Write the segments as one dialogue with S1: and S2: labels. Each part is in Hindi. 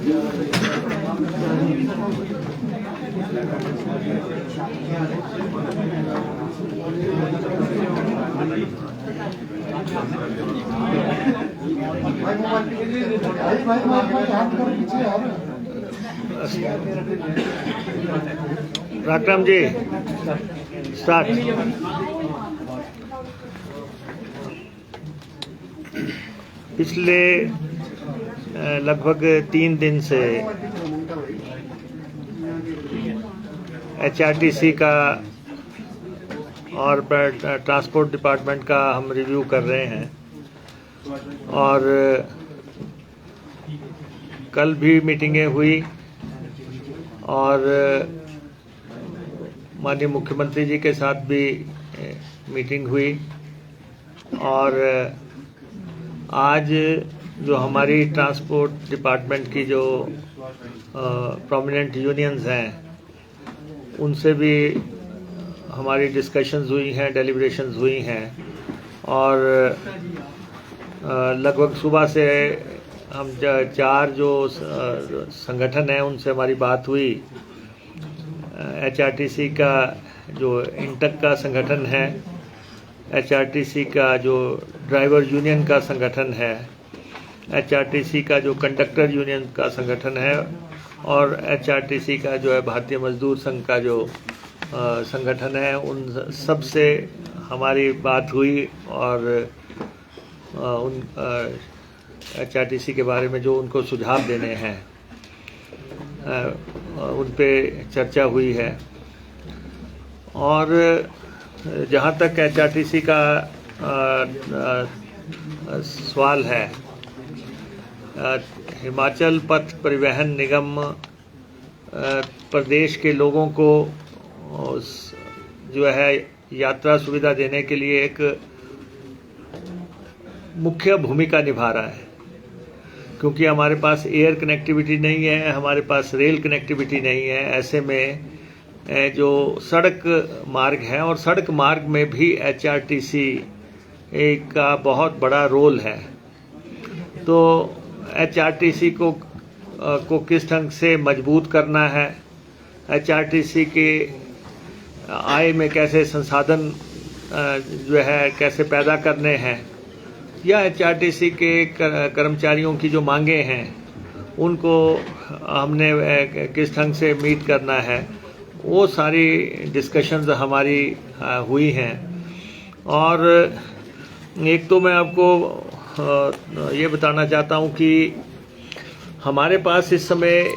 S1: राम जी स्टार्ट। पिछले लगभग 3 दिन से HRTC का और ट्रांसपोर्ट डिपार्टमेंट का हम रिव्यू कर रहे हैं और कल भी मीटिंगें हुई और माननीय मुख्यमंत्री जी के साथ भी मीटिंग हुई और आज जो हमारी ट्रांसपोर्ट डिपार्टमेंट की जो प्रोमिनेंट यूनियंस हैं उनसे भी हमारी डिस्कशंस हुई हैं, डेलिब्रेशंस हुई हैं और लगभग सुबह से हम 4 जो संगठन हैं उनसे हमारी बात हुई। HRTC का जो इंटक का संगठन है, HRTC का जो ड्राइवर यूनियन का संगठन है, HRTC का जो कंडक्टर यूनियन का संगठन है और HRTC का जो है भारतीय मजदूर संघ का जो संगठन है, उन सब से हमारी बात हुई और उन HRTC के बारे में जो उनको सुझाव देने हैं उन पे चर्चा हुई है। और जहाँ तक HRTC का सवाल है, हिमाचल पथ परिवहन निगम प्रदेश के लोगों को जो है यात्रा सुविधा देने के लिए एक मुख्य भूमिका निभा रहा है, क्योंकि हमारे पास एयर कनेक्टिविटी नहीं है, हमारे पास रेल कनेक्टिविटी नहीं है। ऐसे में जो सड़क मार्ग है और सड़क मार्ग में भी HRTC का बहुत बड़ा रोल है। तो HRTC को किस ढंग से मजबूत करना है, HRTC के आय में कैसे संसाधन जो है कैसे पैदा करने हैं, या HRTC के कर्मचारियों की जो मांगे हैं उनको हमने किस ढंग से मीट करना है, वो सारी डिस्कशंस हमारी हुई हैं। और एक तो मैं आपको ये बताना चाहता हूँ कि हमारे पास इस समय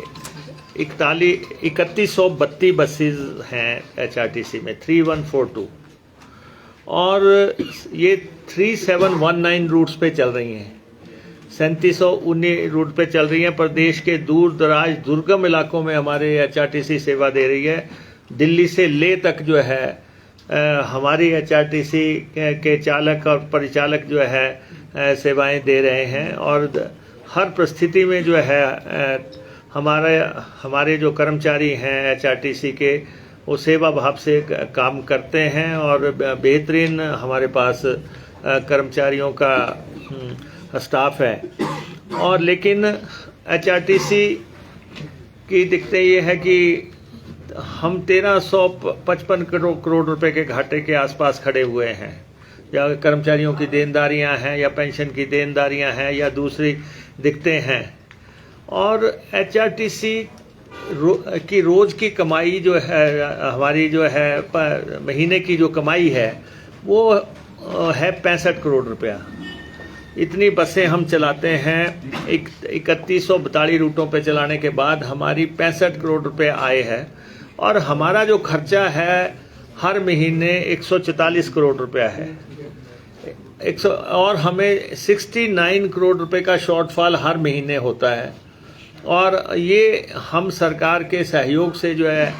S1: 3132 बसेस हैं HRTC में, 3142, और ये 3719 रूट्स पे चल रही हैं, 3719 रूट पे चल रही हैं। प्रदेश के दूर दराज दुर्गम इलाकों में हमारे HRTC सेवा दे रही है। दिल्ली से ले तक जो है हमारी HRTC के चालक और परिचालक जो है सेवाएं दे रहे हैं और हर परिस्थिति में जो है हमारे जो कर्मचारी हैं HRTC के, वो सेवा भाव से काम करते हैं और बेहतरीन हमारे पास कर्मचारियों का स्टाफ है। और लेकिन HRTC की दिक्कतें ये है कि हम 1355 करोड़ रुपए के घाटे के आसपास खड़े हुए हैं, या कर्मचारियों की देनदारियां हैं या पेंशन की देनदारियां हैं या दूसरी दिक्कतें हैं। और HRTC की रोज की कमाई जो है, हमारी जो है महीने की जो कमाई है वो है 65 करोड़ रुपया। इतनी बसें हम चलाते हैं, 3142 रूटों पे चलाने के बाद हमारी 65 करोड़ रुपए आय है और हमारा जो खर्चा है हर महीने 144 करोड़ रुपया है। और हमें 69 करोड़ रुपए का शॉर्टफॉल हर महीने होता है। और ये हम सरकार के सहयोग से जो है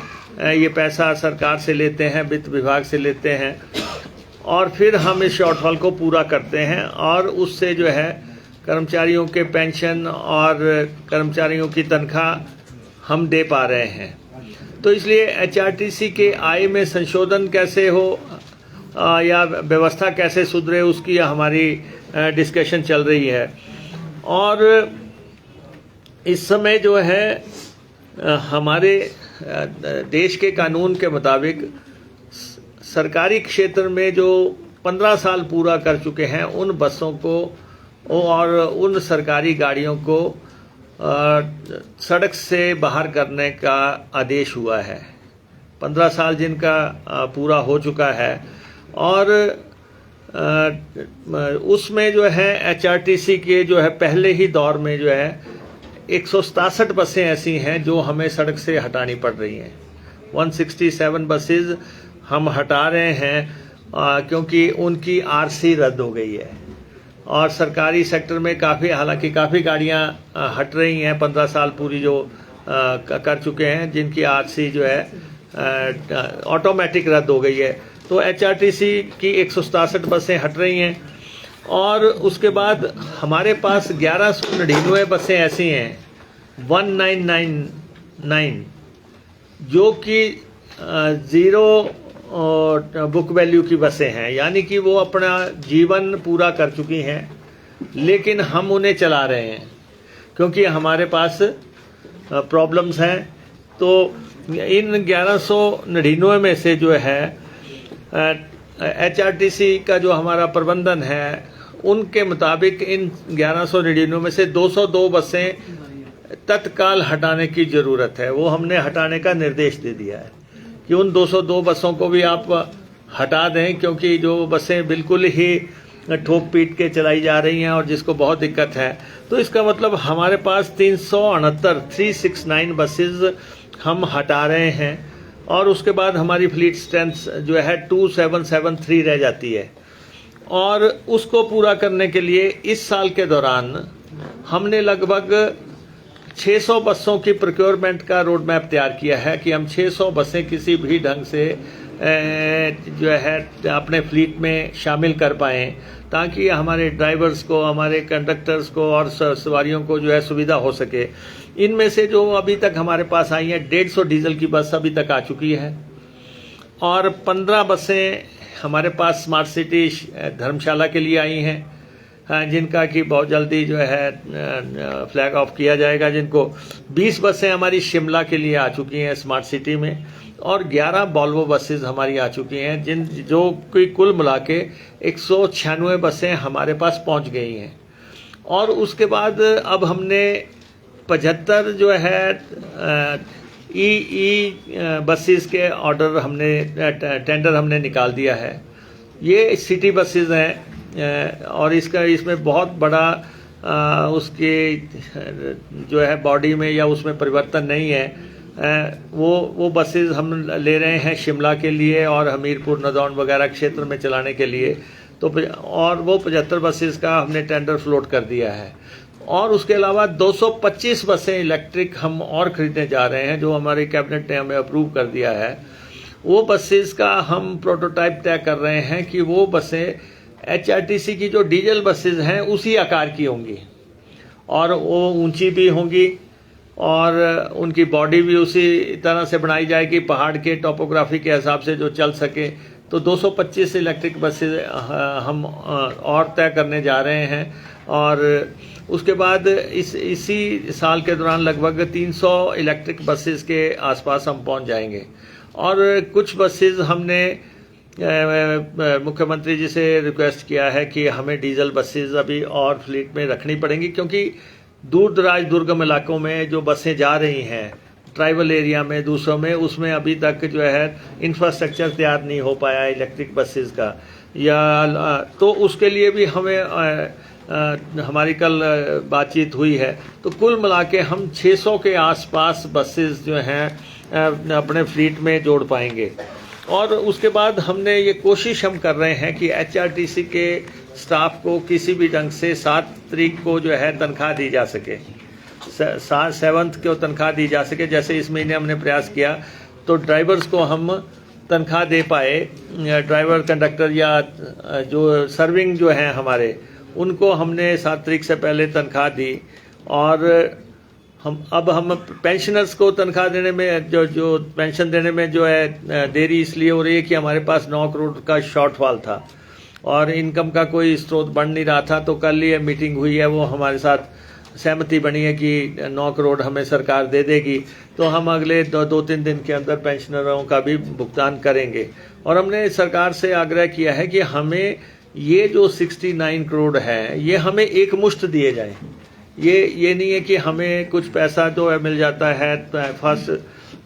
S1: ये पैसा सरकार से लेते हैं, वित्त विभाग से लेते हैं और फिर हम इस शॉर्टफॉल को पूरा करते हैं और उससे जो है कर्मचारियों के पेंशन और कर्मचारियों की तनख्वाह हम दे पा रहे हैं। तो इसलिए HRTC के आय में संशोधन कैसे हो या व्यवस्था कैसे सुधरे, उसकी हमारी डिस्कशन चल रही है। और इस समय जो है हमारे देश के कानून के मुताबिक सरकारी क्षेत्र में जो 15 साल पूरा कर चुके हैं उन बसों को और उन सरकारी गाड़ियों को सड़क से बाहर करने का आदेश हुआ है। 15 साल जिनका पूरा हो चुका है और उसमें जो है एचआरटीसी के जो है पहले ही दौर में जो है 167 बसें ऐसी हैं जो हमें सड़क से हटानी पड़ रही हैं। 167 बसेस हम हटा रहे हैं क्योंकि उनकी आरसी रद्द हो गई है और सरकारी सेक्टर में हालांकि काफ़ी गाड़ियां हट रही हैं 15 साल पूरी जो कर चुके हैं जिनकी आरसी जो है ऑटोमेटिक रद्द हो गई है। तो एचआरटीसी की 167 बसें हट रही हैं और उसके बाद हमारे पास 1199 बसें ऐसी हैं 1999 जो कि ज़ीरो बुक वैल्यू की बसें हैं, यानी कि वो अपना जीवन पूरा कर चुकी हैं लेकिन हम उन्हें चला रहे हैं क्योंकि हमारे पास प्रॉब्लम्स हैं। तो इन 1199 में से जो है एचआरटीसी का जो हमारा प्रबंधन है उनके मुताबिक इन 1199 में से 202 बसें तत्काल हटाने की ज़रूरत है। वो हमने हटाने का निर्देश दे दिया है कि उन 202 बसों को भी आप हटा दें क्योंकि जो बसें बिल्कुल ही ठोक पीट के चलाई जा रही हैं और जिसको बहुत दिक्कत है। तो इसका मतलब हमारे पास 369 बसेस हम हटा रहे हैं और उसके बाद हमारी फ्लीट स्ट्रेंथ जो है 2773 रह जाती है और उसको पूरा करने के लिए इस साल के दौरान हमने लगभग 600 बसों की प्रोक्योरमेंट का रोड मैप तैयार किया है कि हम 600 बसें किसी भी ढंग से जो है अपने फ्लीट में शामिल कर पाएँ ताकि हमारे ड्राइवर्स को, हमारे कंडक्टर्स को और सवारियों को जो है सुविधा हो सके। इनमें से जो अभी तक हमारे पास आई हैं 150 डीजल की बस अभी तक आ चुकी है और 15 बसें हमारे पास स्मार्ट सिटी धर्मशाला के लिए आई हैं जिनका कि बहुत जल्दी जो है फ्लैग ऑफ किया जाएगा। जिनको 20 बसें हमारी शिमला के लिए आ चुकी हैं स्मार्ट सिटी में और 11 वॉल्वो बसेस हमारी आ चुकी हैं जो कि कुल मिला के 196 बसें हमारे पास पहुंच गई हैं। और उसके बाद अब हमने 75 जो है बसेस के ऑर्डर टेंडर हमने निकाल दिया है। ये सिटी बसेस हैं और इसमें बहुत बड़ा उसके जो है बॉडी में या उसमें परिवर्तन नहीं है। वो बसेस हम ले रहे हैं शिमला के लिए और हमीरपुर नदौन वगैरह क्षेत्र में चलाने के लिए। तो और वो 75 बसेस का हमने टेंडर फ्लोट कर दिया है और उसके अलावा 225 बसें इलेक्ट्रिक हम और खरीदने जा रहे हैं जो हमारे कैबिनेट ने हमें अप्रूव कर दिया है। वो बसेस का हम प्रोटोटाइप तय कर रहे हैं कि वो बसें एचआरटीसी की जो डीजल बसेस हैं उसी आकार की होंगी और वो ऊंची भी होंगी और उनकी बॉडी भी उसी तरह से बनाई जाएगी पहाड़ के टोपोग्राफी के हिसाब से जो चल सके। तो 225 इलेक्ट्रिक बसेस हम और तय करने जा रहे हैं और उसके बाद इसी साल के दौरान लगभग 300 इलेक्ट्रिक बसेस के आसपास हम पहुंच जाएंगे। और कुछ बसेस हमने मुख्यमंत्री जी से रिक्वेस्ट किया है कि हमें डीजल बसेस अभी और फ्लीट में रखनी पड़ेंगी क्योंकि दूर दराज दुर्गम इलाकों में जो बसें जा रही हैं ट्राइबल एरिया में दूसरों में उसमें अभी तक जो है इंफ्रास्ट्रक्चर तैयार नहीं हो पाया है इलेक्ट्रिक बसेस का या तो उसके लिए भी हमें हमारी कल बातचीत हुई है। तो कुल मिला के हम 600 के आसपास बसेस जो हैं अपने फ्लीट में जोड़ पाएंगे। और उसके बाद हमने ये कोशिश हम कर रहे हैं कि एचआरटीसी के स्टाफ को किसी भी ढंग से 7 तारीख को जो है तनख्वाह दी जा सके, 7th को तनख्वाह दी जा सके। जैसे इस महीने हमने प्रयास किया तो ड्राइवर्स को हम तनख्वाह दे पाए, ड्राइवर कंडक्टर या जो सर्विंग जो हैं हमारे उनको हमने 7 तारीख से पहले तनख्वाह दी। और हम पेंशनर्स को तनख्वाह देने में जो पेंशन देने में जो है देरी इसलिए हो रही है कि हमारे पास 9 करोड़ का शॉर्टफॉल था और इनकम का कोई स्रोत बन नहीं रहा था। तो कल ये मीटिंग हुई है, वो हमारे साथ सहमति बनी है कि 9 करोड़ हमें सरकार दे देगी, तो हम अगले 2-3 दिन के अंदर पेंशनरों का भी भुगतान करेंगे। और हमने सरकार से आग्रह किया है कि हमें ये जो 69 करोड़ है ये हमें एक मुश्त दिए जाए। ये नहीं है कि हमें कुछ पैसा जो है मिल जाता है फर्स्ट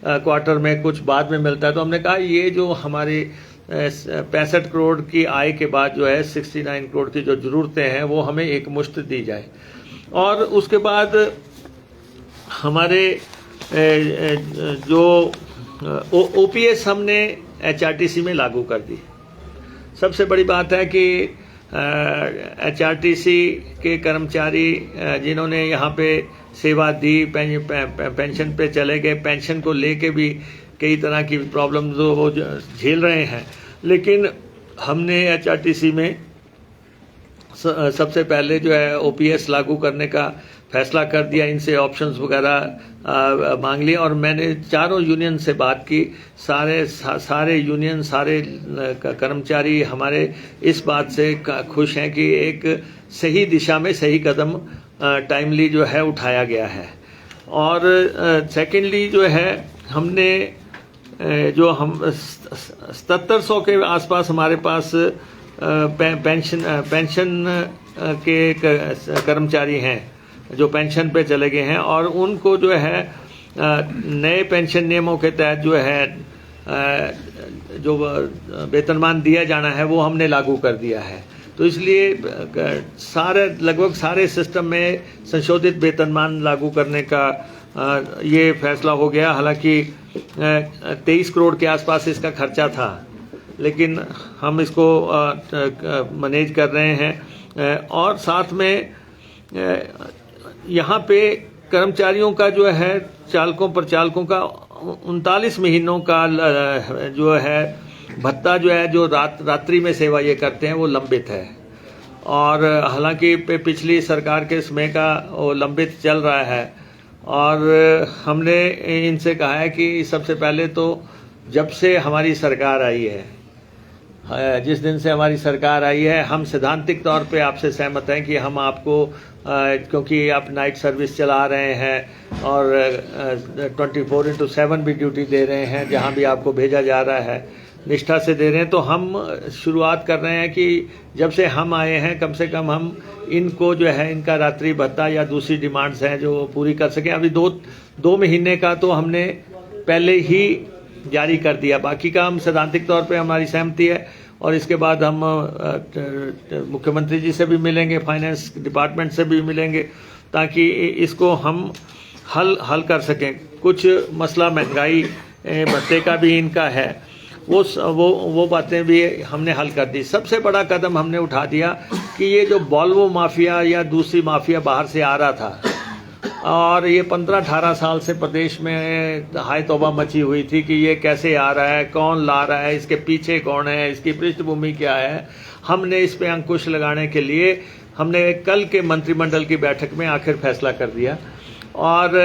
S1: क्वार्टर में, कुछ बाद में मिलता है। तो हमने कहा ये जो हमारे 65 करोड़ की आय के बाद जो है 69 करोड़ की जो ज़रूरतें हैं वो हमें एक मुश्त दी जाए। और उसके बाद हमारे जो ओपीएस हमने एचआरटीसी में लागू कर दी। सबसे बड़ी बात है कि एचआरटीसी के कर्मचारी जिन्होंने यहाँ पे सेवा दी, पेंशन पे चले गए, पेंशन को लेके भी कई तरह की प्रॉब्लम्स वो झेल रहे हैं। लेकिन हमने एचआरटीसी में सबसे पहले जो है ओपीएस लागू करने का फैसला कर दिया। इनसे ऑप्शंस वगैरह मांग लिए और मैंने चारों यूनियन से बात की। सारे यूनियन, सारे कर्मचारी हमारे इस बात से खुश हैं कि एक सही दिशा में सही कदम टाइमली जो है उठाया गया है। और सेकेंडली जो है हमने जो हम 7700 के आसपास हमारे पास पेंशन के कर्मचारी हैं जो पेंशन पे चले गए हैं, और उनको जो है नए पेंशन नियमों के तहत जो है जो वेतनमान दिया जाना है वो हमने लागू कर दिया है। तो इसलिए लगभग सारे सिस्टम में संशोधित वेतनमान लागू करने का ये फैसला हो गया। हालांकि 23 करोड़ के आसपास इसका खर्चा था, लेकिन हम इसको मैनेज कर रहे हैं। और साथ में यहाँ पे कर्मचारियों का जो है चालकों का 39 महीनों का जो है भत्ता जो है जो रात्रि में सेवा ये करते हैं वो लंबित है। और हालांकि पिछली सरकार के समय का वो लंबित चल रहा है। और हमने इनसे कहा है कि सबसे पहले तो जब से हमारी सरकार आई है, जिस दिन से हमारी सरकार आई है, हम सैद्धांतिक तौर पे आपसे सहमत हैं कि हम आपको क्योंकि आप नाइट सर्विस चला रहे हैं और 24/7 भी ड्यूटी दे रहे हैं, जहां भी आपको भेजा जा रहा है निष्ठा से दे रहे हैं। तो हम शुरुआत कर रहे हैं कि जब से हम आए हैं कम से कम हम इनको जो है इनका रात्रि भत्ता या दूसरी डिमांड्स हैं जो पूरी कर सकें। अभी दो महीने का तो हमने पहले ही जारी कर दिया, बाकी का हम सैद्धांतिक तौर पे हमारी सहमति है। और इसके बाद हम मुख्यमंत्री जी से भी मिलेंगे, फाइनेंस डिपार्टमेंट से भी मिलेंगे, ताकि इसको हम हल कर सकें। कुछ मसला महंगाई भत्ते का भी इनका है, वो बातें भी हमने हल कर दी। सबसे बड़ा कदम हमने उठा दिया कि ये जो वॉल्वो माफिया या दूसरी माफिया बाहर से आ रहा था, और ये 15-18 साल से प्रदेश में हाय तौबा मची हुई थी कि ये कैसे आ रहा है, कौन ला रहा है, इसके पीछे कौन है, इसकी पृष्ठभूमि क्या है। हमने इस पे अंकुश लगाने के लिए हमने कल के मंत्रिमंडल की बैठक में आखिर फैसला कर दिया, और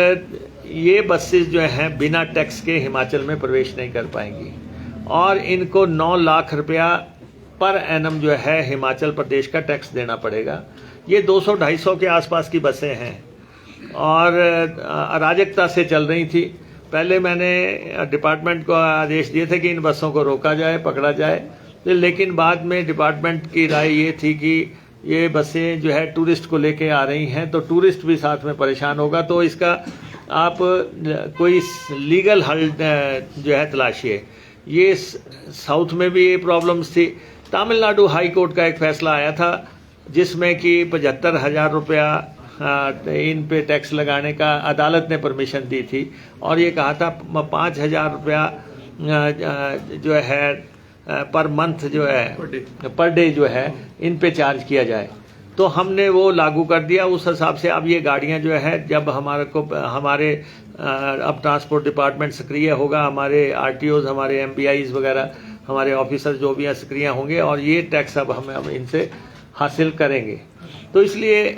S1: ये बसेस जो हैं बिना टैक्स के हिमाचल में प्रवेश नहीं कर पाएंगी, और इनको 9 लाख रुपया पर एनम जो है हिमाचल प्रदेश का टैक्स देना पड़ेगा। ये 200-250 के आसपास की बसें हैं और अराजकता से चल रही थी। पहले मैंने डिपार्टमेंट को आदेश दिए थे कि इन बसों को रोका जाए, पकड़ा जाए, लेकिन बाद में डिपार्टमेंट की राय ये थी कि ये बसें जो है टूरिस्ट को लेके आ रही हैं, तो टूरिस्ट भी साथ में परेशान होगा, तो इसका आप कोई लीगल हल जो है तलाशिए। ये साउथ में भी ये प्रॉब्लम्स थी। तमिलनाडु हाई कोर्ट का एक फैसला आया था जिसमें कि 75,000 रुपया इन पे टैक्स लगाने का अदालत ने परमिशन दी थी, और ये कहा था 5,000 रुपया जो है पर मंथ जो है पर डे जो है इन पे चार्ज किया जाए। तो हमने वो लागू कर दिया। उस हिसाब से अब ये गाड़ियां जो है जब हमारे अब ट्रांसपोर्ट डिपार्टमेंट सक्रिय होगा, हमारे आरटीओज, हमारे एमपीआईज वगैरह, हमारे ऑफिसर जो भी सक्रिय होंगे, और ये टैक्स अब हम इनसे हासिल करेंगे। तो इसलिए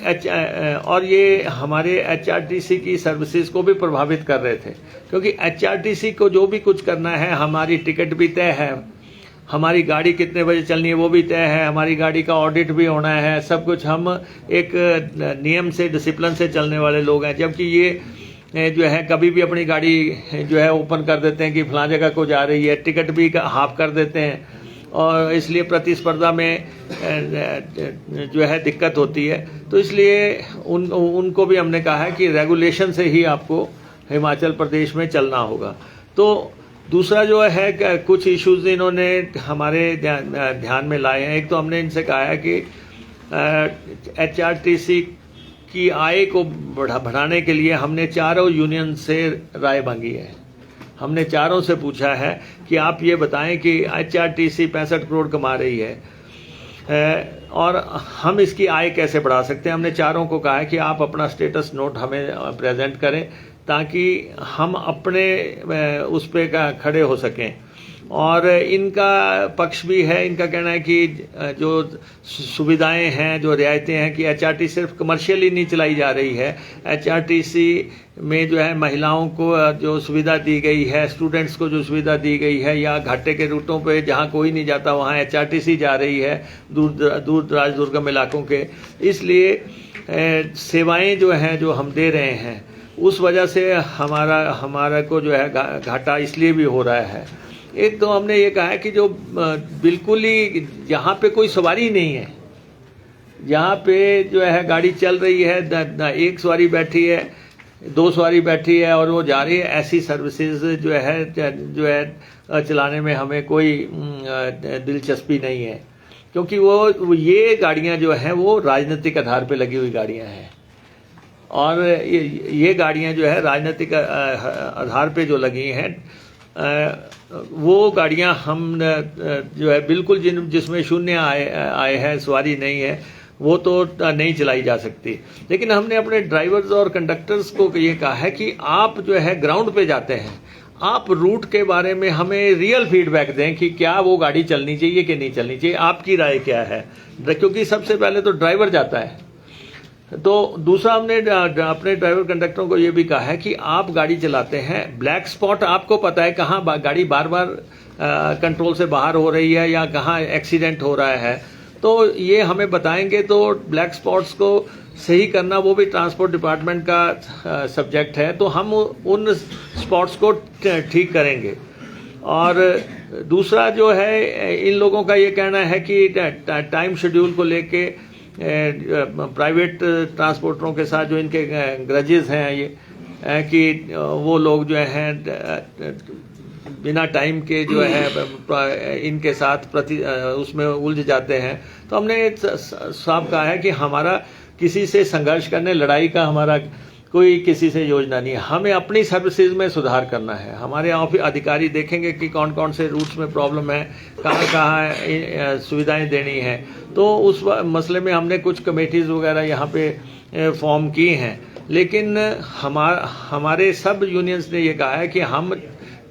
S1: और ये हमारे एचआरटीसी की सर्विसेज को भी प्रभावित कर रहे थे, क्योंकि एचआरटीसी को जो भी कुछ करना है, हमारी टिकट भी तय है, हमारी गाड़ी कितने बजे चलनी है वो भी तय है, हमारी गाड़ी का ऑडिट भी होना है, सब कुछ। हम एक नियम से, डिसिप्लिन से चलने वाले लोग हैं। जबकि ये जो है कभी भी अपनी गाड़ी जो है ओपन कर देते हैं कि फलां जगह को जा रही है, टिकट भी हाफ कर देते हैं, और इसलिए प्रतिस्पर्धा में जो है दिक्कत होती है। तो इसलिए उनको भी हमने कहा है कि रेगुलेशन से ही आपको हिमाचल प्रदेश में चलना होगा। तो दूसरा जो है कुछ इश्यूज इन्होंने हमारे ध्यान में लाए हैं। एक तो हमने इनसे कहा है कि HRTC की आय को बढ़ाने के लिए हमने चारों यूनियन से राय मांगी है। हमने चारों से पूछा है कि आप ये बताएं कि HRTC 65 करोड़ कमा रही है और हम इसकी आय कैसे बढ़ा सकते हैं। हमने चारों को कहा है कि आप अपना स्टेटस नोट हमें प्रेजेंट करें ताकि हम अपने उस पे खड़े हो सकें। और इनका पक्ष भी है, इनका कहना है कि जो सुविधाएं हैं, जो रियायतें हैं, कि HRTC सिर्फ कमर्शियली नहीं चलाई जा रही है। HRTC में जो है महिलाओं को जो सुविधा दी गई है, स्टूडेंट्स को जो सुविधा दी गई है, या घाटे के रूटों पे जहां कोई नहीं जाता वहां HRTC जा रही है, दूर दराज दुर्गम इलाकों के। इसलिए सेवाएं जो हैं जो हम दे रहे हैं उस वजह से हमारा को जो है घाटा इसलिए भी हो रहा है। एक तो हमने ये कहा है कि जो बिल्कुल ही जहाँ पे कोई सवारी नहीं है, जहाँ पे जो है गाड़ी चल रही है, एक सवारी बैठी है, 2 सवारी बैठी है और वो जा रही है, ऐसी सर्विसेज जो है चलाने में हमें कोई दिलचस्पी नहीं है। क्योंकि वो ये गाड़ियाँ जो हैं वो राजनीतिक आधार पे लगी हुई गाड़ियाँ हैं, और ये गाड़ियाँ जो है राजनीतिक आधार पे जो लगी हैं, वो गाड़ियां हम जो है बिल्कुल जिसमें शून्य आए है, सवारी नहीं है, वो तो नहीं चलाई जा सकती। लेकिन हमने अपने ड्राइवर्स और कंडक्टर्स को ये कहा है कि आप जो है ग्राउंड पे जाते हैं, आप रूट के बारे में हमें रियल फीडबैक दें कि क्या वो गाड़ी चलनी चाहिए कि नहीं चलनी चाहिए, आपकी राय क्या है। क्योंकि सबसे पहले तो ड्राइवर जाता है। तो दूसरा हमने अपने ड्राइवर कंडक्टरों को ये भी कहा है कि आप गाड़ी चलाते हैं, ब्लैक स्पॉट आपको पता है कहाँ गाड़ी बार बार कंट्रोल से बाहर हो रही है या कहाँ एक्सीडेंट हो रहा है, तो ये हमें बताएंगे। तो ब्लैक स्पॉट्स को सही करना वो भी ट्रांसपोर्ट डिपार्टमेंट का सब्जेक्ट है, तो हम उन स्पॉट्स को ठीक करेंगे। और दूसरा जो है इन लोगों का ये कहना है कि टाइम शेड्यूल को लेके प्राइवेट ट्रांसपोर्टरों के साथ जो इनके ग्रजेस हैं ये कि वो लोग जो हैं बिना टाइम के जो है इनके साथ उसमें उलझ जाते हैं। तो हमने साफ कहा है कि हमारा किसी से संघर्ष करने, लड़ाई का हमारा कोई किसी से योजना नहीं है। हमें अपनी सर्विसेज में सुधार करना है। हमारे अधिकारी देखेंगे कि कौन कौन से रूट्स में प्रॉब्लम है, कहाँ कहाँ सुविधाएं देनी है। तो उस मसले में हमने कुछ कमेटीज़ वगैरह यहाँ पे फॉर्म की हैं। लेकिन हमारे सब यूनियंस ने ये कहा है कि हम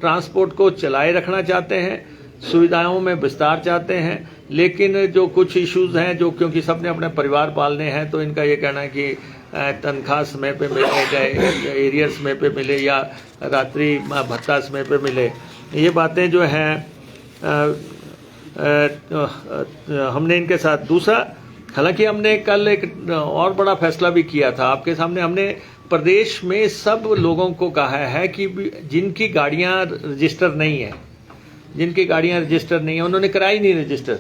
S1: ट्रांसपोर्ट को चलाए रखना चाहते हैं, सुविधाओं में विस्तार चाहते हैं, लेकिन जो कुछ इश्यूज हैं जो क्योंकि सबने अपने परिवार पालने हैं, तो इनका ये कहना है कि तनख्वाह समय पे मिले, एरियर समय पे मिले या रात्रि भत्ता समय पे मिले। ये बातें जो हैं हमने इनके साथ। दूसरा, हालांकि हमने कल एक और बड़ा फैसला भी किया था आपके सामने। हमने प्रदेश में सब लोगों को कहा है कि जिनकी गाड़ियां रजिस्टर नहीं है, उन्होंने कराई नहीं रजिस्टर,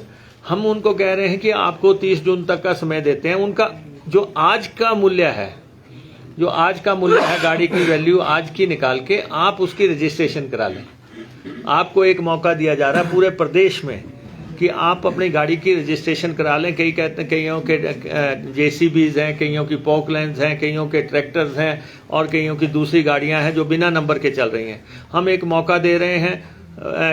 S1: हम उनको कह रहे हैं कि आपको 30 जून तक का समय देते हैं। उनका जो आज का मूल्य है गाड़ी की वैल्यू आज की निकाल के आप उसकी रजिस्ट्रेशन करा लें। आपको एक मौका दिया जा रहा है पूरे प्रदेश में कि आप अपनी गाड़ी की रजिस्ट्रेशन करा लें। कई कहते हैं, कईयों के JCBs हैं, कईयों की पॉकलैंड्स हैं, कईयों के ट्रैक्टर्स हैं और कईयों की दूसरी गाड़ियां हैं जो बिना नंबर के चल रही हैं। हम एक मौका दे रहे हैं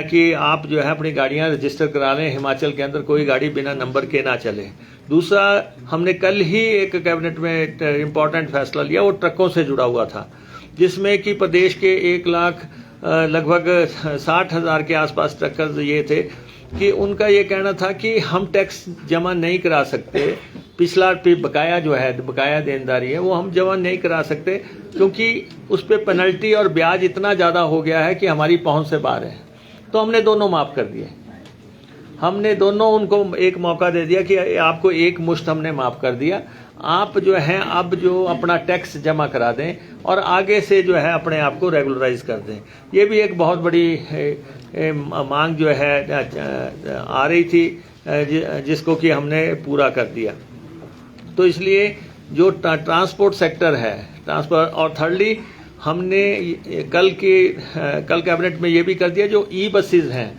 S1: कि आप जो है अपनी गाड़ियां रजिस्टर करा लें। हिमाचल के अंदर कोई गाड़ी बिना नंबर के ना चले। दूसरा, हमने कल ही एक कैबिनेट में एक इम्पॉर्टेंट फैसला लिया, वो ट्रकों से जुड़ा हुआ था, जिसमें कि प्रदेश के 1 लाख लगभग 60,000 के आसपास ट्रकर्स ये थे कि उनका ये कहना था कि हम टैक्स जमा नहीं करा सकते। पिछला बकाया जो है, बकाया देनदारी है, वो हम जमा नहीं करा सकते क्योंकि उस पर पेनल्टी और ब्याज इतना ज़्यादा हो गया है कि हमारी पहुंच से बाहर है। तो हमने दोनों माफ़ कर दिए। हमने दोनों उनको एक मौका दे दिया कि आपको एक मुश्त हमने माफ़ कर दिया, आप जो हैं अब जो अपना टैक्स जमा करा दें और आगे से जो है अपने आप को रेगुलराइज कर दें। ये भी एक बहुत बड़ी मांग जो है आ रही थी, जिसको कि हमने पूरा कर दिया। तो इसलिए जो ट्रांसपोर्ट सेक्टर है, ट्रांसपोर्ट, और थर्डली हमने कल कैबिनेट में ये भी कर दिया, जो ई बसेस हैं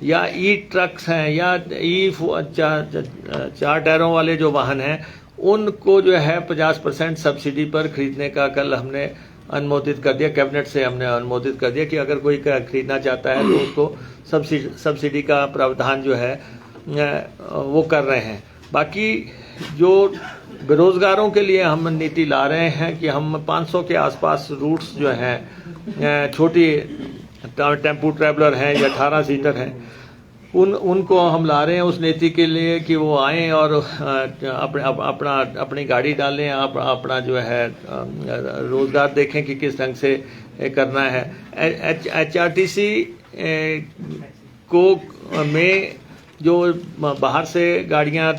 S1: या ई ट्रक्स हैं या ई चार टायरों वाले जो वाहन हैं, उनको जो है 50% सब्सिडी पर खरीदने का कल हमने अनुमोदित कर दिया, कैबिनेट से हमने अनुमोदित कर दिया कि अगर कोई खरीदना चाहता है तो उसको सब्सिडी का प्रावधान जो है वो कर रहे हैं। बाकी जो बेरोजगारों के लिए हम नीति ला रहे हैं कि हम 500 के आसपास रूट्स जो हैं, छोटी टेम्पू ट्रैवलर हैं या 18 सीटर हैं, उनको हम ला रहे हैं उस नीति के लिए कि वो आएँ और अपनी गाड़ी डालें, अपना जो है रोज़गार देखें कि किस ढंग से करना है। HRTC को में जो बाहर से गाड़ियाँ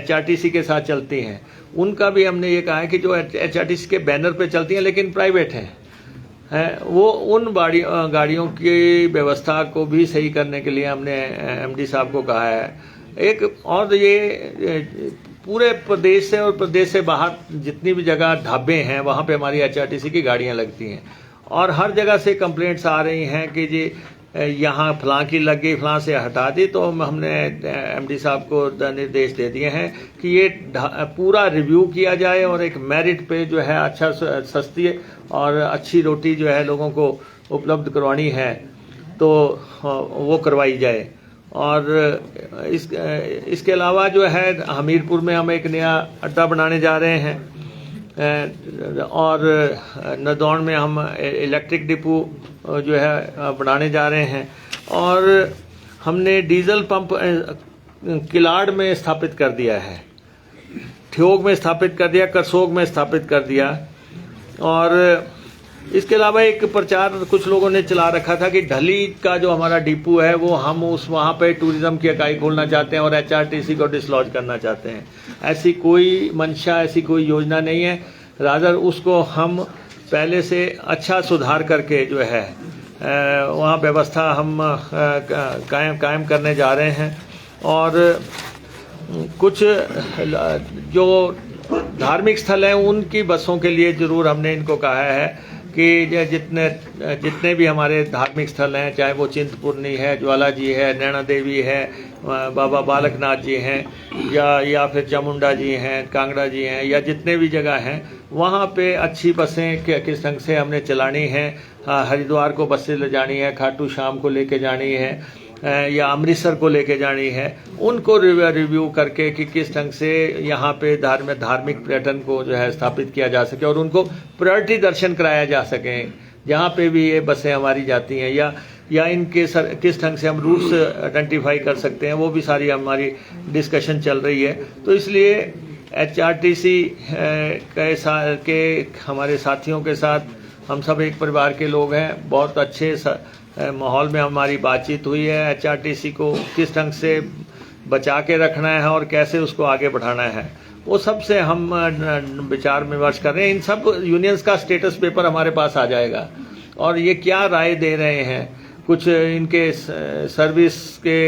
S1: HRTC के साथ चलती हैं, उनका भी हमने ये कहा है कि जो HRTC के बैनर पे चलती हैं लेकिन प्राइवेट हैं, वो उन गाड़ियों की व्यवस्था को भी सही करने के लिए हमने MD साहब को कहा है। एक और ये पूरे प्रदेश से और प्रदेश से बाहर जितनी भी जगह ढाबे हैं वहाँ पे हमारी HRTC की गाड़ियाँ लगती हैं, और हर जगह से कंप्लेंट्स आ रही हैं कि जी यहाँ फलां की लग गई, फलां से हटा दी। तो हमने MD साहब को निर्देश दे दिए हैं कि ये पूरा रिव्यू किया जाए और एक मेरिट पे जो है अच्छा सस्ती और अच्छी रोटी जो है लोगों को उपलब्ध करवानी है तो वो करवाई जाए। और इसके अलावा जो है हमीरपुर में हम एक नया अड्डा बनाने जा रहे हैं, और नदौन में हम इलेक्ट्रिक डिपो जो है बनाने जा रहे हैं, और हमने डीजल पंप किलाड़ में स्थापित कर दिया है, ठियोग में स्थापित कर दिया, करसोग में स्थापित कर दिया। और इसके अलावा एक प्रचार कुछ लोगों ने चला रखा था कि ढली का जो हमारा डिपो है वो हम वहाँ पे टूरिज्म की इकाई खोलना चाहते हैं और HRTC को डिसलॉज करना चाहते हैं। ऐसी कोई मंशा, ऐसी कोई योजना नहीं है। रादर उसको हम पहले से अच्छा सुधार करके जो है वहाँ व्यवस्था हम कायम करने जा रहे हैं। और कुछ जो धार्मिक स्थल हैं उनकी बसों के लिए ज़रूर हमने इनको कहा है कि जितने भी हमारे धार्मिक स्थल हैं, चाहे वो चिंतपूर्णी है, ज्वाला जी है, नैना देवी है, बाबा बालकनाथ जी हैं, या फिर चामुंडा जी हैं, कांगड़ा जी हैं, या जितने भी जगह हैं वहाँ पे अच्छी बसें किस ढंग से हमने चलानी है। हरिद्वार को बसें ले जानी है, खाटू श्याम को लेके जानी है, या अमृतसर को लेके जानी है, उनको रिव्यू करके कि किस ढंग से यहाँ पे धार्मिक पर्यटन को जो है स्थापित किया जा सके और उनको प्रायोरिटी दर्शन कराया जा सके जहाँ पे भी ये बसें हमारी जाती हैं, या इनके किस ढंग से हम रूट्स आइडेंटिफाई कर सकते हैं, वो भी सारी हमारी डिस्कशन चल रही है। तो इसलिए HRTC के हमारे साथियों के साथ हम सब एक परिवार के लोग हैं। बहुत अच्छे माहौल में हमारी बातचीत हुई है। HRTC को किस ढंग से बचा के रखना है और कैसे उसको आगे बढ़ाना है, वो सब से हम विचार विमर्श कर रहे हैं। इन सब यूनियंस का स्टेटस पेपर हमारे पास आ जाएगा और ये क्या राय दे रहे हैं, कुछ इनके सर्विस के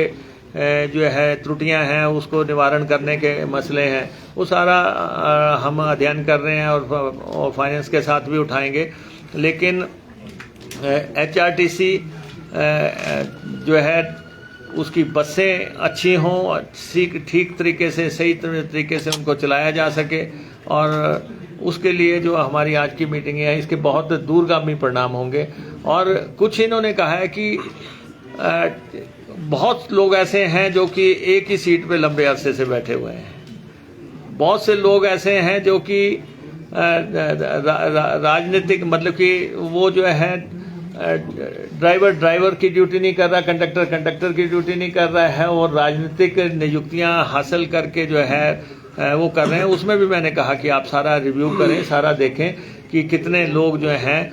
S1: जो है त्रुटियां हैं उसको निवारण करने के मसले हैं, वो सारा हम अध्ययन कर रहे हैं और फाइनेंस के साथ भी उठाएंगे। लेकिन HRTC जो है उसकी बसें अच्छी हों, ठीक तरीके से, सही तरीके से उनको चलाया जा सके, और उसके लिए जो हमारी आज की मीटिंग है इसके बहुत दूरगामी परिणाम होंगे। और कुछ इन्होंने कहा है कि बहुत लोग ऐसे हैं जो कि एक ही सीट पे लंबे अरसे से बैठे हुए हैं, बहुत से लोग ऐसे हैं जो कि राजनीतिक मतलब कि वो जो है ड्राइवर की ड्यूटी नहीं कर रहा, कंडक्टर की ड्यूटी नहीं कर रहा है, और राजनीतिक नियुक्तियां हासिल करके जो है वो कर रहे हैं। उसमें भी मैंने कहा कि आप सारा रिव्यू करें, सारा देखें कि कितने लोग जो हैं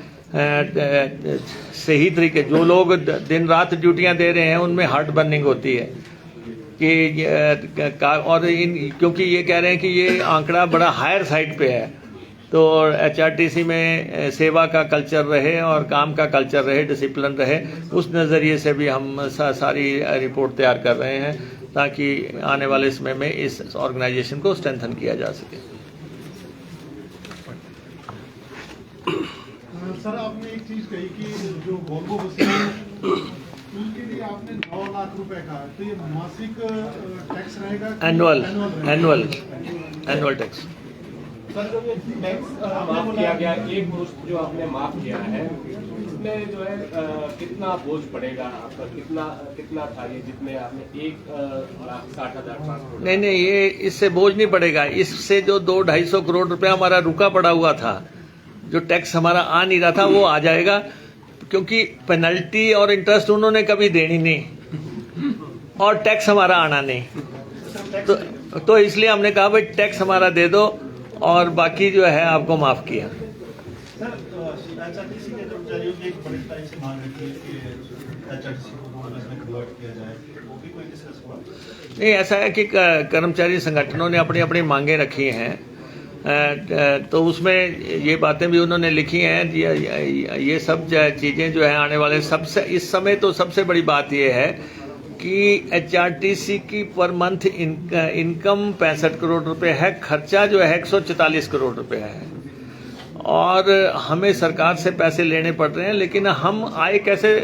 S1: सही तरीके, जो लोग दिन रात ड्यूटियां दे रहे हैं उनमें हार्ट बर्निंग होती है, और क्योंकि ये कह रहे हैं कि ये आंकड़ा बड़ा हायर साइड पे है, तो HRTC में सेवा का कल्चर रहे और काम का कल्चर रहे, डिसिप्लिन रहे, उस नज़रिए से भी हम सारी रिपोर्ट तैयार कर रहे हैं ताकि आने वाले समय में इस ऑर्गेनाइजेशन को स्ट्रेंथन किया जा सके।
S2: सर, आपने एक चीज़ कही कि जो वॉल्वो बसें हैं उनके लिए आपने 9 लाख रुपए कहा, तो ये मासिक टैक्स रहेगा?
S1: Annual tax.
S3: सर, जो ये टैक्स माफ किया गया, एक मुश्त जो आपने माफ किया है, इसमें जो है कितना बोझ पड़ेगा आपका? कितना था ये जितने आपने 1,60,500?
S1: नहीं, ये इससे बोझ नहीं पड़ेगा। इससे जो 200-250 करोड़ रुपया हमारा रुका पड़ा हुआ था, जो टैक्स हमारा आ नहीं रहा था, वो आ जाएगा, क्योंकि पेनल्टी और इंटरेस्ट उन्होंने कभी देनी नहीं और टैक्स हमारा आना नहीं, तो इसलिए हमने कहा भाई टैक्स हमारा दे दो और बाकी जो है आपको माफ किया।
S2: सर, HRTC के कर्मचारियों की एक बड़ी टाइम से मांग रखी है कि HRTC को बोर्ड में कन्वर्ट किया जाए, वो भी कोई डिस्कस हुआ?
S1: नहीं, ऐसा है कि कर्मचारी संगठनों ने अपनी अपनी मांगे रखी हैं, तो उसमें ये बातें भी उन्होंने लिखी हैं। ये सब चीज़ें जो है आने वाले सबसे इस समय तो सबसे बड़ी बात ये है कि HRTC की पर मंथ इनकम 65 करोड़ रुपए है, खर्चा जो है 144 करोड़ रुपए है, और हमें सरकार से पैसे लेने पड़ रहे हैं, लेकिन हम आय कैसे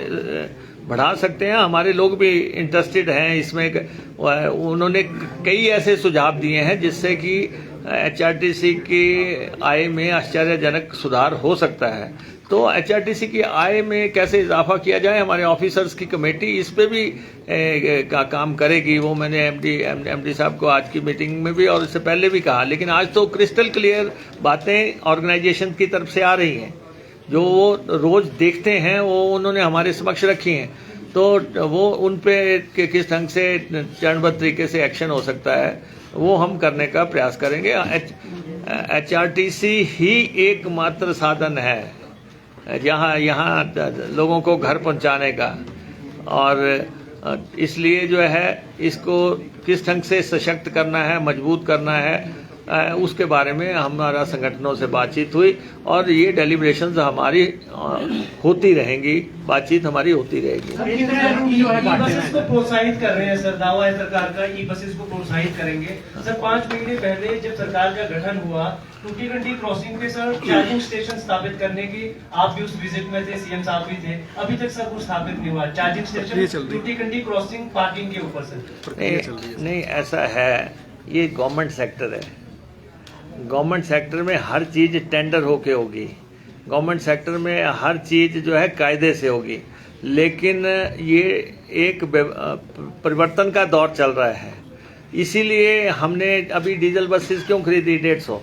S1: बढ़ा सकते हैं? हमारे लोग भी इंटरेस्टेड हैं इसमें। उन्होंने कई ऐसे सुझाव दिए हैं जिससे कि HRTC की आय में आश्चर्यजनक सुधार हो सकता है। तो HRTC की आय में कैसे इजाफा किया जाए, हमारे ऑफिसर्स की कमेटी इस पे भी काम करेगी। वो मैंने एमडी साहब को आज की मीटिंग में भी और इससे पहले भी कहा, लेकिन आज तो क्रिस्टल क्लियर बातें ऑर्गेनाइजेशन की तरफ से आ रही हैं, जो वो रोज देखते हैं, वो उन्होंने हमारे समक्ष रखी हैं। तो वो उन पे किस ढंग से चरणबद्ध तरीके से एक्शन हो सकता है, वो हम करने का प्रयास करेंगे। HRTC ही एकमात्र साधन है यहाँ लोगों को घर पहुंचाने का, और इसलिए जो है इसको किस ढंग से सशक्त करना है, मजबूत करना है, उसके बारे में हमारा संगठनों से बातचीत हुई, और ये डेलिब्रेशंस हमारी होती रहेंगी, बातचीत हमारी होती रहेगी।
S4: ई बसेस को प्रोत्साहित कर रहे हैं सर, दावा है सरकार का, ई बसेस को प्रोत्साहित करेंगे सर। 5 महीने पहले जब सरकार का गठन हुआ, टूटी क्रॉसिंग पे सर चार्जिंग स्टेशन स्थापित करने की, आप भी उस विजिट में थे, सीएम साहब भी थे, अभी तक सर वो स्थापित नहीं हुआ चार्जिंग स्टेशन टूटी क्रॉसिंग पार्किंग के ऊपर सर।
S1: नहीं, ऐसा है, ये गवर्नमेंट सेक्टर है। गवर्नमेंट सेक्टर में हर चीज़ टेंडर होके होगी, गवर्नमेंट सेक्टर में हर चीज़ जो है कायदे से होगी, लेकिन ये एक परिवर्तन का दौर चल रहा है। इसीलिए हमने अभी डीजल बसेस क्यों खरीदी 150,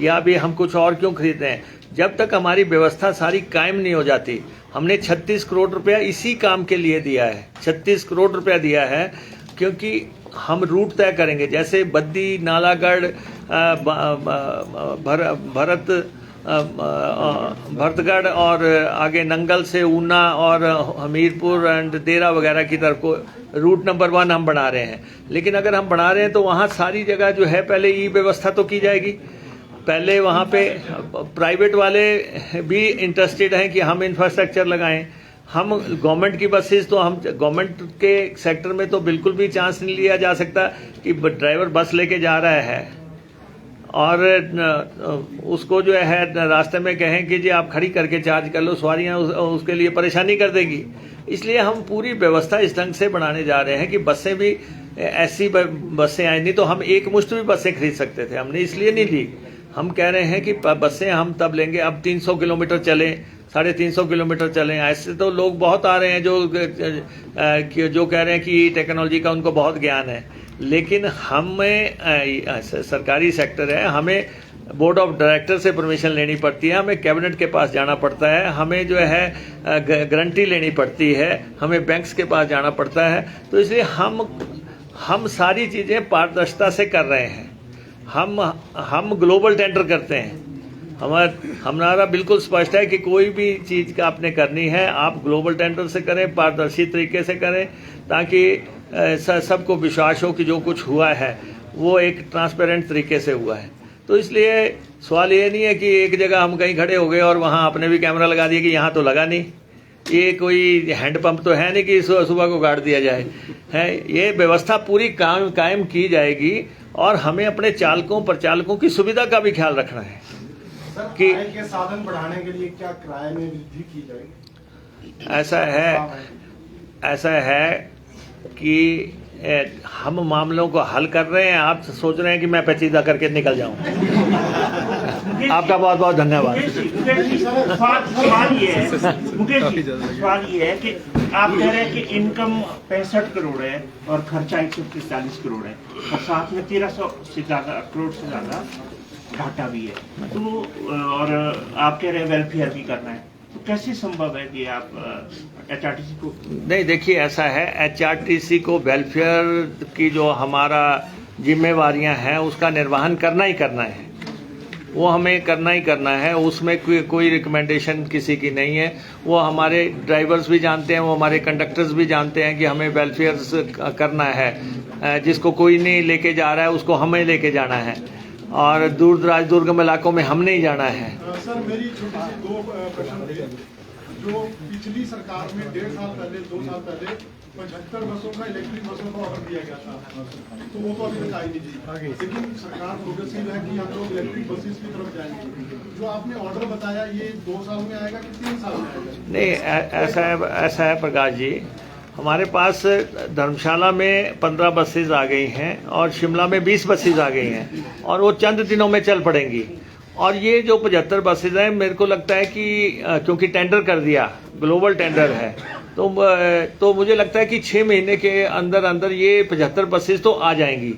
S1: या अभी हम कुछ और क्यों खरीद रहे हैं? जब तक हमारी व्यवस्था सारी कायम नहीं हो जाती। हमने 36 करोड़ रुपया इसी काम के लिए दिया है, 36 करोड़ रुपया दिया है, क्योंकि हम रूट तय करेंगे, जैसे बद्दी, नालागढ़, भरतगढ़ और आगे नंगल से ऊना और हमीरपुर एंड देरा वगैरह की तरफ को रूट नंबर 1 हम बना रहे हैं। लेकिन अगर हम बना रहे हैं तो वहाँ सारी जगह जो है पहले ई व्यवस्था तो की जाएगी। पहले वहाँ पे प्राइवेट वाले भी इंटरेस्टेड हैं कि हम इंफ्रास्ट्रक्चर लगाएं। हम गवर्नमेंट की बसेस तो हम गवर्नमेंट के सेक्टर में तो बिल्कुल भी चांस नहीं लिया जा सकता कि ड्राइवर बस लेके जा रहा है और उसको जो है रास्ते में कहें कि जी आप खड़ी करके चार्ज कर लो, सवारियां उसके लिए परेशानी कर देगी। इसलिए हम पूरी व्यवस्था इस ढंग से बनाने जा रहे हैं कि बसें भी ऐसी बसें आए, नहीं तो हम एक मुश्त भी बसें खरीद सकते थे, हमने इसलिए नहीं ली। हम कह रहे हैं कि बसें हम तब लेंगे अब 300 किलोमीटर चलें, 350 किलोमीटर चलें। ऐसे तो लोग बहुत आ रहे हैं जो कह रहे हैं कि टेक्नोलॉजी का उनको बहुत ज्ञान है, लेकिन हमें सरकारी सेक्टर है, हमें बोर्ड ऑफ डायरेक्टर से परमिशन लेनी पड़ती है, हमें कैबिनेट के पास जाना पड़ता है, हमें जो है गारंटी लेनी पड़ती है, हमें बैंक्स के पास जाना पड़ता है। तो इसलिए हम सारी चीज़ें पारदर्शिता से कर रहे हैं। हम ग्लोबल टेंडर करते हैं। हमारा बिल्कुल स्पष्ट है कि कोई भी चीज़ का आपने करनी है आप ग्लोबल टेंडर से करें, पारदर्शी तरीके से करें, ताकि सबको विश्वास हो कि जो कुछ हुआ है वो एक ट्रांसपेरेंट तरीके से हुआ है। तो इसलिए सवाल ये नहीं है कि एक जगह हम कहीं खड़े हो गए और वहाँ आपने भी कैमरा लगा दिया कि यहाँ तो लगा नहीं। ये कोई हैंडपंप तो है नहीं कि सुबह को काट दिया जाए है। ये व्यवस्था पूरी कायम की जाएगी और हमें अपने चालकों प्रचालकों की सुविधा का भी ख्याल रखना है कि
S2: आय के साधन बढ़ाने के लिए क्या किराए में वृद्धि की जाएगी?
S1: ऐसा है कि हम मामलों को हल कर रहे हैं, आप सोच रहे हैं कि मैं पेचीदा करके निकल जाऊं। आपका बहुत बहुत धन्यवाद।
S5: सवाल ये है कि आप कह रहे हैं कि इनकम 65 करोड़ है और खर्चा 143 करोड़ है और साथ में 1300 से ज्यादा करोड़ से ज्यादा घाटा भी है, तो और आप कह रहे हैं वेलफेयर भी करना है, तो कैसे संभव है कि आप HRTC को? नहीं,
S1: देखिए ऐसा है, HRTC को वेलफेयर की जो हमारा जिम्मेवारियां हैं उसका निर्वहन करना ही करना है, वो हमें करना ही करना है। उसमें कोई रिकमेंडेशन किसी की नहीं है। वो हमारे ड्राइवर्स भी जानते हैं, वो हमारे कंडक्टर्स भी जानते हैं कि हमें वेलफेयर करना है। जिसको कोई नहीं लेके जा रहा है उसको हमें लेके जाना है और दूर दराज दुर्गम इलाकों में हमने ही जाना है।
S2: सर मेरी छोटी सी दो प्रश्न थे। जो पिछली सरकार में 1.5 साल पहले 2 साल पहले 75 बसों का इलेक्ट्रिक बसों का ऑर्डर दिया गया था, तो वो तो अभी तक आई नहीं थी, लेकिन सरकार प्रोग्रेसिव है कि हम लोग इलेक्ट्रिक बसेस की तरफ जाएंगे। जो आपने ऑर्डर बताया ये 2 साल में आएगा कि 3 साल में आएगा?
S1: नहीं, ऐसा है प्रकाश जी, हमारे पास धर्मशाला में 15 बसेज आ गई हैं और शिमला में 20 बसेज आ गई हैं और वो चंद दिनों में चल पड़ेंगी। और ये जो 75 बसेज हैं, मेरे को लगता है कि क्योंकि टेंडर कर दिया, ग्लोबल टेंडर है, तो मुझे लगता है कि 6 महीने के अंदर अंदर ये 75 बसेज तो आ जाएंगी।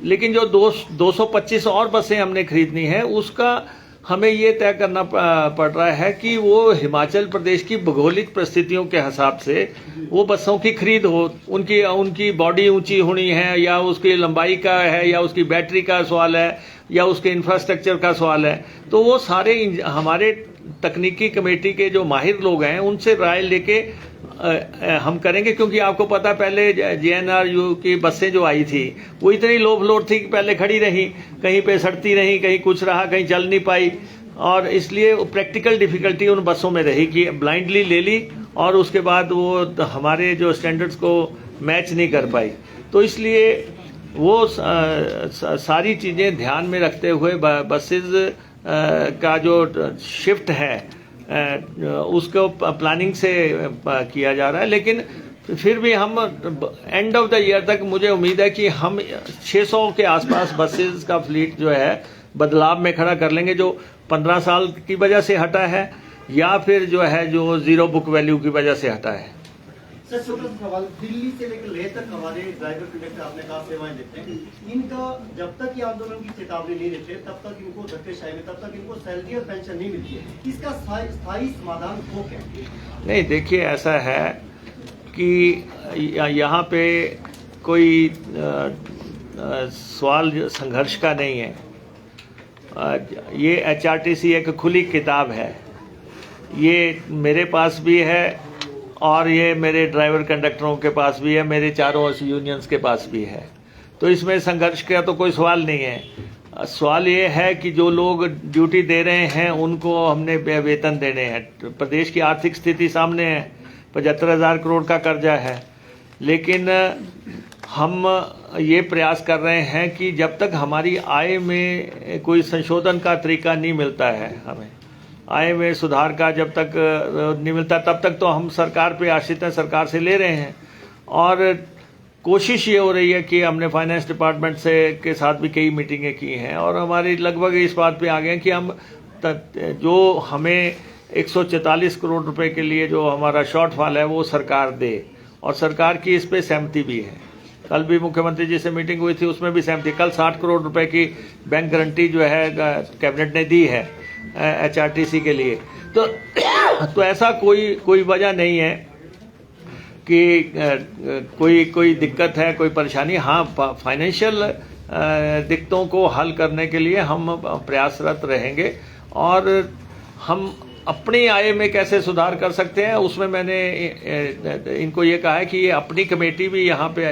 S1: लेकिन जो 225 और बसें हमने खरीदनी है उसका हमें ये तय करना पड़ रहा है कि वो हिमाचल प्रदेश की भौगोलिक परिस्थितियों के हिसाब से वो बसों की खरीद हो। उनकी बॉडी ऊंची होनी है या उसकी लंबाई का है या उसकी बैटरी का सवाल है या उसके इंफ्रास्ट्रक्चर का सवाल है, तो वो सारे हमारे तकनीकी कमेटी के जो माहिर लोग हैं उनसे राय लेके हम करेंगे। क्योंकि आपको पता है पहले JNRU की बसें जो आई थी वो इतनी लो फ्लोर थी कि पहले खड़ी रही, कहीं पे सड़ती रही, कहीं कुछ रहा, कहीं चल नहीं पाई, और इसलिए प्रैक्टिकल डिफिकल्टी उन बसों में रही कि ब्लाइंडली ले ली और उसके बाद वो हमारे जो स्टैंडर्ड्स को मैच नहीं कर पाई। तो इसलिए वो सारी चीज़ें ध्यान में रखते हुए बसेज का जो शिफ्ट है उसको प्लानिंग से किया जा रहा है। लेकिन फिर भी हम एंड ऑफ द ईयर तक मुझे उम्मीद है कि हम 600 के आसपास बसेस का फ्लीट जो है बदलाव में खड़ा कर लेंगे, जो 15 साल की वजह से हटा है या फिर जो है जो जीरो बुक वैल्यू की वजह से हटा है।
S6: सर छोटा सा सवाल, दिल्ली से लेकर लेह तक हमारे ड्राइवर कंडक्टर आपने कहा सेवाएं देते हैं, इनका जब तक ये आंदोलन की चेतावनी नहीं देते तब तक इनको धक्केशाही में, तब तक इनको सैलरी और पेंशन नहीं मिलती है। इसका स्थायी समाधान हो क्या? नहीं,
S1: देखिए ऐसा है कि यहाँ पे कोई सवाल संघर्ष का नहीं है। ये HRTC एक खुली किताब है, ये मेरे पास भी है और ये मेरे ड्राइवर कंडक्टरों के पास भी है, मेरे चारों यूनियंस के पास भी है। तो इसमें संघर्ष का तो कोई सवाल नहीं है। सवाल ये है कि जो लोग ड्यूटी दे रहे हैं उनको हमने वेतन देने हैं। प्रदेश की आर्थिक स्थिति सामने है, 75,000 करोड़ का कर्जा है, लेकिन हम ये प्रयास कर रहे हैं कि जब तक हमारी आय में कोई संशोधन का तरीका नहीं मिलता है, हमें आय में सुधार का जब तक नहीं मिलता तब तक तो हम सरकार पे आश्रित हैं, सरकार से ले रहे हैं। और कोशिश ये हो रही है कि हमने फाइनेंस डिपार्टमेंट से के साथ भी कई मीटिंगें की हैं और हमारी लगभग इस बात पे आ गए हैं कि हम जो हमें 144 करोड़ रुपए के लिए जो हमारा शॉर्टफॉल है वो सरकार दे, और सरकार की इस पे सहमति भी है। कल भी मुख्यमंत्री जी से मीटिंग हुई थी, उसमें भी सहमति। कल 60 करोड़ रुपए की बैंक गारंटी जो है कैबिनेट ने दी है HRTC के लिए। तो ऐसा कोई वजह नहीं है कि कोई दिक्कत है, कोई परेशानी। हाँ, फाइनेंशियल दिक्कतों को हल करने के लिए हम प्रयासरत रहेंगे और हम अपनी आय में कैसे सुधार कर सकते हैं उसमें मैंने इनको ये कहा है कि ये अपनी कमेटी भी यहाँ पे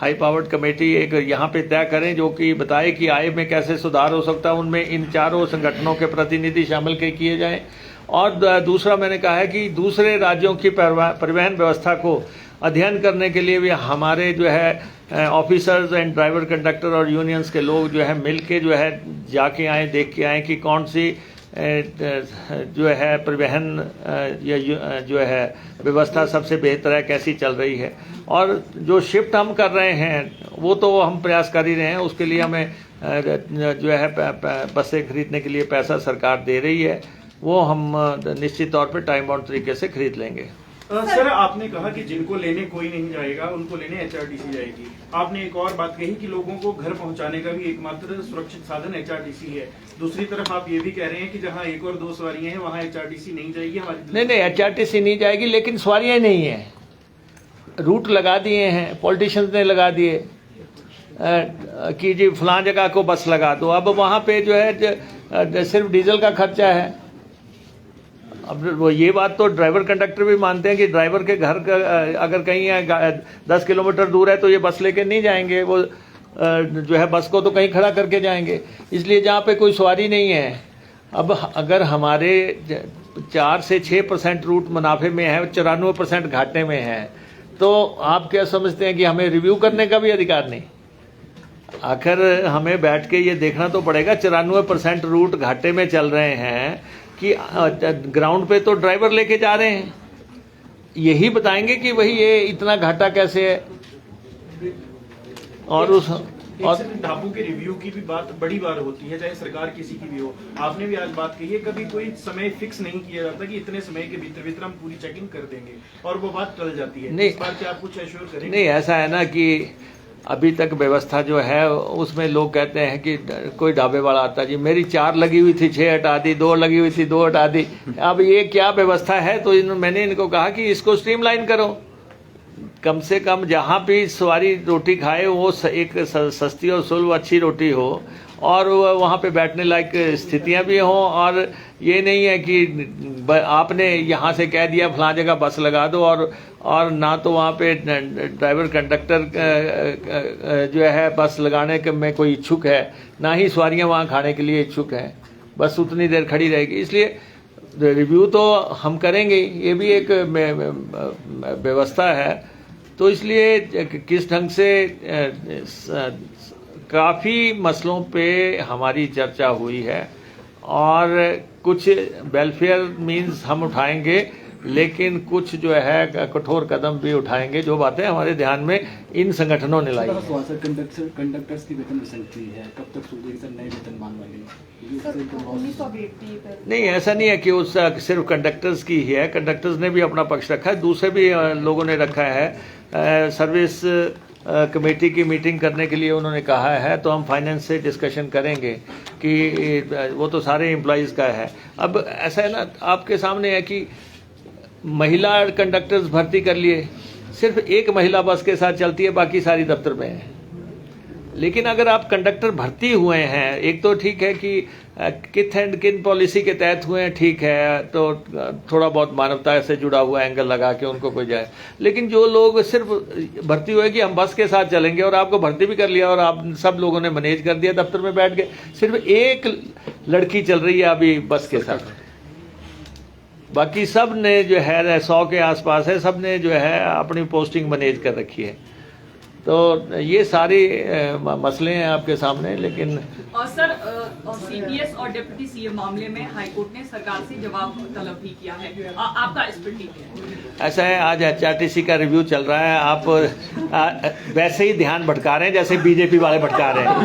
S1: हाई पावर्ड कमेटी एक यहाँ पे तय करें जो कि बताए कि आय में कैसे सुधार हो सकता है, उनमें इन चारों संगठनों के प्रतिनिधि शामिल किए जाएं। और दूसरा मैंने कहा है कि दूसरे राज्यों की परिवहन व्यवस्था को अध्ययन करने के लिए भी हमारे जो है ऑफिसर्स एंड ड्राइवर कंडक्टर और यूनियंस के लोग जो है मिल के जो है जाके आए, देख के आए कि कौन सी जो है परिवहन या जो है व्यवस्था सबसे बेहतर है, कैसी चल रही है। और जो शिफ्ट हम कर रहे हैं वो तो हम प्रयास कर ही रहे हैं, उसके लिए हमें जो है बसें खरीदने के लिए पैसा सरकार दे रही है, वो हम निश्चित तौर पे टाइम बाउंड तरीके से खरीद लेंगे।
S7: सर, आपने कहा कि जिनको लेने कोई नहीं जाएगा उनको लेने एचआरटीसी जाएगी। आपने एक और बात कही कि लोगों को घर पहुंचाने का भी एकमात्र सुरक्षित साधन एचआरटीसी है। दूसरी तरफ आप ये भी कह रहे हैं कि जहां एक और दो सवारियां हैं वहां एचआरटीसी नहीं जाएगी। हमारी
S1: नहीं, एचआरटीसी नहीं जाएगी, लेकिन सवारियां नहीं है। रूट लगा दिए हैं, पॉलिटिशियंस ने लगा दिए कि जी फलां जगह को बस लगा दो। अब वहाँ पे जो है सिर्फ डीजल का खर्चा है। अब वो ये बात तो ड्राइवर कंडक्टर भी मानते हैं कि ड्राइवर के घर का अगर कहीं 10 किलोमीटर दूर है तो ये बस लेके नहीं जाएंगे, वो जो है बस को तो कहीं खड़ा करके जाएंगे। इसलिए जहाँ पे कोई सवारी नहीं है, अब अगर हमारे 4 से 6% रूट मुनाफे में है, 94% घाटे में है, तो आप क्या समझते हैं कि हमें रिव्यू करने का भी अधिकार नहीं? आखिर हमें बैठ के ये देखना तो पड़ेगा 94% रूट घाटे में चल रहे हैं कि ग्राउंड पे तो ड्राइवर लेके जा रहे हैं, यही बताएंगे कि भाई ये इतना घाटा कैसे है। और उस और
S7: ढाबू के रिव्यू की भी बात बड़ी बार होती है, चाहे सरकार किसी की भी हो। आपने भी आज बात कही है, कभी कोई समय फिक्स नहीं किया जाता कि इतने समय के भीतर हम पूरी चेकिंग कर देंगे और वो बात टल जाती है। इस बार क्या आप कुछ एश्योर करेंगे?
S1: नहीं, ऐसा है ना कि अभी तक व्यवस्था जो है उसमें लोग कहते हैं कि कोई ढाबे वाला आता जी मेरी 4 लगी हुई थी 6 हटा दी, 2 लगी हुई थी 2 हटा दी। अब ये क्या व्यवस्था है? तो मैंने इनको कहा कि इसको स्ट्रीमलाइन करो, कम से कम जहाँ भी सवारी रोटी खाए वो एक सस्ती और सुलभ अच्छी रोटी हो और वहाँ पे बैठने लायक स्थितियाँ भी हों। और ये नहीं है कि आपने यहाँ से कह दिया फलां जगह बस लगा दो और ना तो वहाँ पे ड्राइवर कंडक्टर जो है बस लगाने में कोई इच्छुक है, ना ही सवारियाँ वहाँ खाने के लिए इच्छुक हैं, बस उतनी देर खड़ी रहेगी। इसलिए रिव्यू तो हम करेंगे, ये भी एक व्यवस्था है। तो इसलिए किस ढंग से काफ़ी मसलों पे हमारी चर्चा हुई है और कुछ वेलफेयर मीन्स हम उठाएंगे, लेकिन कुछ जो है कठोर कदम भी उठाएंगे। जो बातें हमारे ध्यान में इन संगठनों ने लाई।
S8: कंडक्टर्स की वेतन वसूली है, कब तक सुधरेगी सर नए वेतनमान वाली?
S1: नहीं, ऐसा नहीं है कि उस सिर्फ कंडक्टर्स की ही है, कंडक्टर्स ने भी अपना पक्ष रखा है, दूसरे भी लोगों ने रखा है। सर्विस कमेटी की मीटिंग करने के लिए उन्होंने कहा है, तो हम फाइनेंस से डिस्कशन करेंगे कि वो तो सारे एम्प्लॉयज़ का है। अब ऐसा है ना, आपके सामने है कि महिला कंडक्टर्स भर्ती कर लिए, सिर्फ एक महिला बस के साथ चलती है, बाकी सारी दफ्तर में है। लेकिन अगर आप कंडक्टर भर्ती हुए हैं, एक तो ठीक है कि किथ एंड किन पॉलिसी के तहत हुए हैं, ठीक है, तो थोड़ा बहुत मानवता से जुड़ा हुआ एंगल लगा के उनको कोई जाए। लेकिन जो लोग सिर्फ भर्ती हुए कि हम बस के साथ चलेंगे और आपको भर्ती भी कर लिया और आप सब लोगों ने मैनेज कर दिया, दफ्तर में बैठ गए, सिर्फ एक लड़की चल रही है अभी बस के साथ, बाकी सब ने जो है 100 के आसपास है, सब ने जो है अपनी पोस्टिंग मैनेज कर रखी है। तो ये सारी मसले हैं आपके सामने। लेकिन
S9: सर सीपीएस और डिप्टी सीएम मामले में हाईकोर्ट ने सरकार से जवाब तलब भी किया है, आपका इस पर ठीक है?
S1: ऐसा है, आज एचआरटीसी का रिव्यू चल रहा है, आप वैसे ही ध्यान भटका रहे हैं जैसे बीजेपी वाले भटका रहे हैं।